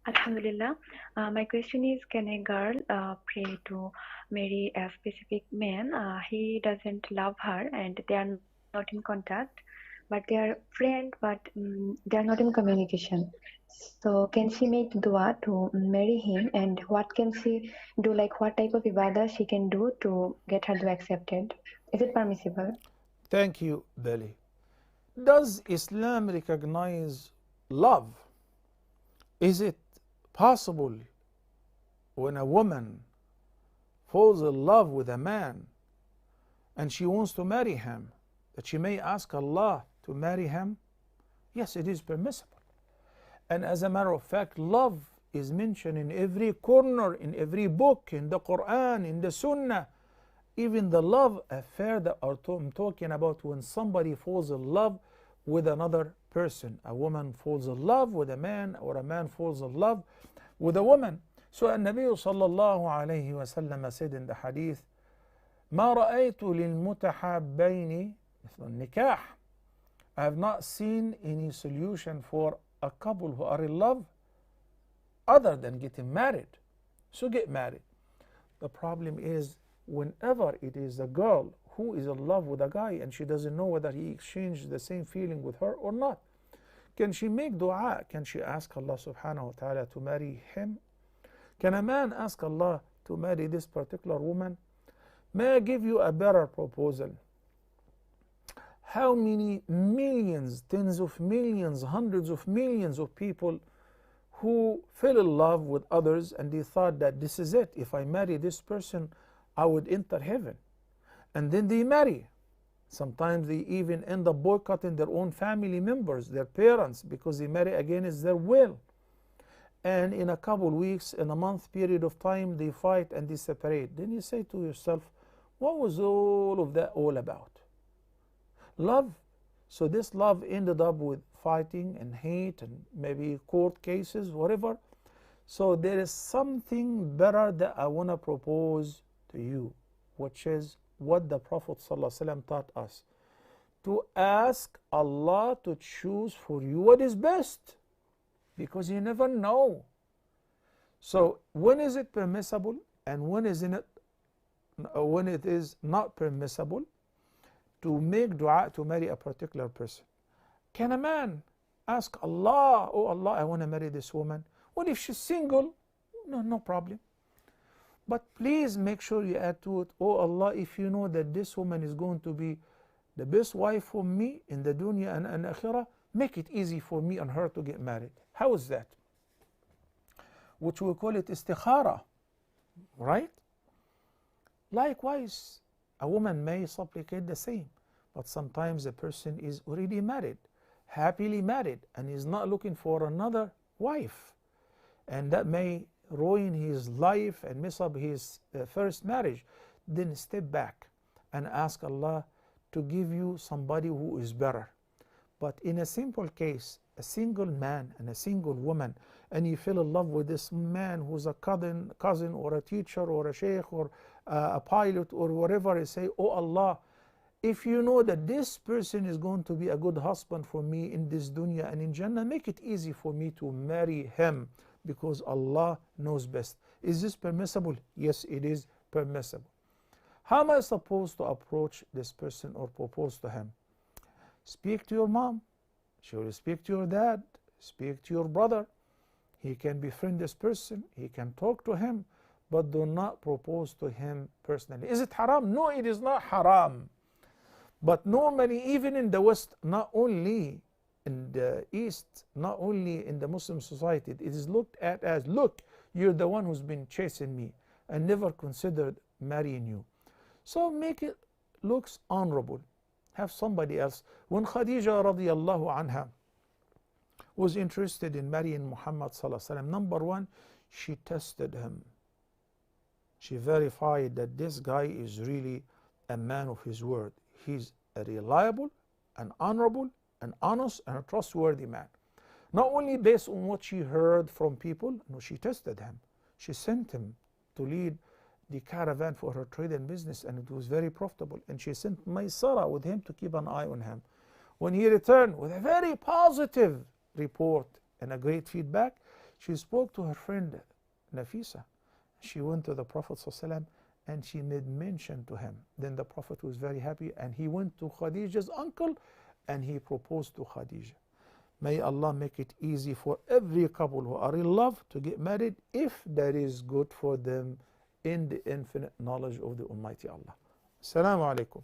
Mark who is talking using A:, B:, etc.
A: Alhamdulillah. My question is, can a girl pray to marry a specific man? He doesn't love her and they are not in contact, but they are friends, but they are not in communication. So can she make dua to marry him, and what can she do? Like what type of ibadah she can do to get her dua accepted? Is it permissible?
B: Thank you, Billy. Does Islam recognize love? Is it possible when a woman falls in love with a man and she wants to marry him that she may ask Allah to marry him? Yes, it is permissible. And as a matter of fact, love is mentioned in every corner, in every book, in the Quran, in the Sunnah. Even the love affair that I'm talking about, when somebody falls in love with another person. A woman falls in love with a man, or a man falls in love with a woman. So النبي صلى الله عليه وسلم said in the hadith, ما رأيت للمتحابين مثل النكاح. I have not seen any solution for a couple who are in love other than getting married. So get married. The problem is, whenever it is a girl who is in love with a guy and she doesn't know whether he exchanged the same feeling with her or not, can she make dua? Can she ask Allah subhanahu wa ta'ala to marry him? Can a man ask Allah to marry this particular woman? May I give you a better proposal? How many millions, tens of millions, hundreds of millions of people who fell in love with others and they thought that this is it. If I marry this person, I would enter heaven. And then they marry. Sometimes they even end up boycotting their own family members, their parents, because they marry against their will. And in a couple of weeks, in a month period of time, they fight and they separate. Then you say to yourself, what was all of that all about? Love. So this love ended up with fighting and hate and maybe court cases, whatever. So there is something better that I want to propose to you, which is what the Prophet ﷺ taught us: to ask Allah to choose for you what is best, because you never know. So when is it permissible and when it is not permissible to make dua to marry a particular person? Can a man ask Allah, oh Allah, I want to marry this woman? Well, if she's single, no problem. But please make sure you add to it, oh Allah, if you know that this woman is going to be the best wife for me in the dunya and akhirah, make it easy for me and her to get married. How is that? Which we call it istikhara, right? Likewise, a woman may supplicate the same, but sometimes a person is already married, happily married, and is not looking for another wife, and that may ruin his life and mess up his first marriage. Then step back and ask Allah to give you somebody who is better. But in a simple case, a single man and a single woman, and you fell in love with this man who's a cousin or a teacher or a sheikh or a pilot or whatever, you say, oh Allah, if you know that this person is going to be a good husband for me in this dunya and in Jannah, make it easy for me to marry him, because Allah knows best. Is this permissible? Yes, it is permissible. How am I supposed to approach this person or propose to him? Speak to your mom. She will speak to your dad. Speak to your brother. He can befriend this person. He can talk to him, but do not propose to him personally. Is it haram? No, it is not haram. But normally, even in the West, not only in the East, not only in the Muslim society, it is looked at as, look, you're the one who's been chasing me and never considered marrying you. So make it looks honorable. Have somebody else. When Khadija radiallahu anha was interested in marrying Muhammad sallallahu alaihi wasallam, number one, she tested him. She verified that this guy is really a man of his word. He's a reliable, an honorable, an honest, and a trustworthy man. Not only based on what she heard from people, no, she tested him. She sent him to lead the caravan for her trade and business, and it was very profitable. And she sent Maysara with him to keep an eye on him. When he returned with a very positive report and a great feedback, She spoke to her friend Nafisa. She went to the Prophet ﷺ and she made mention to him. Then the Prophet was very happy and he went to Khadija's uncle and he proposed to Khadija. May Allah make it easy for every couple who are in love to get married if that is good for them in the infinite knowledge of the Almighty Allah. Assalamu alaikum.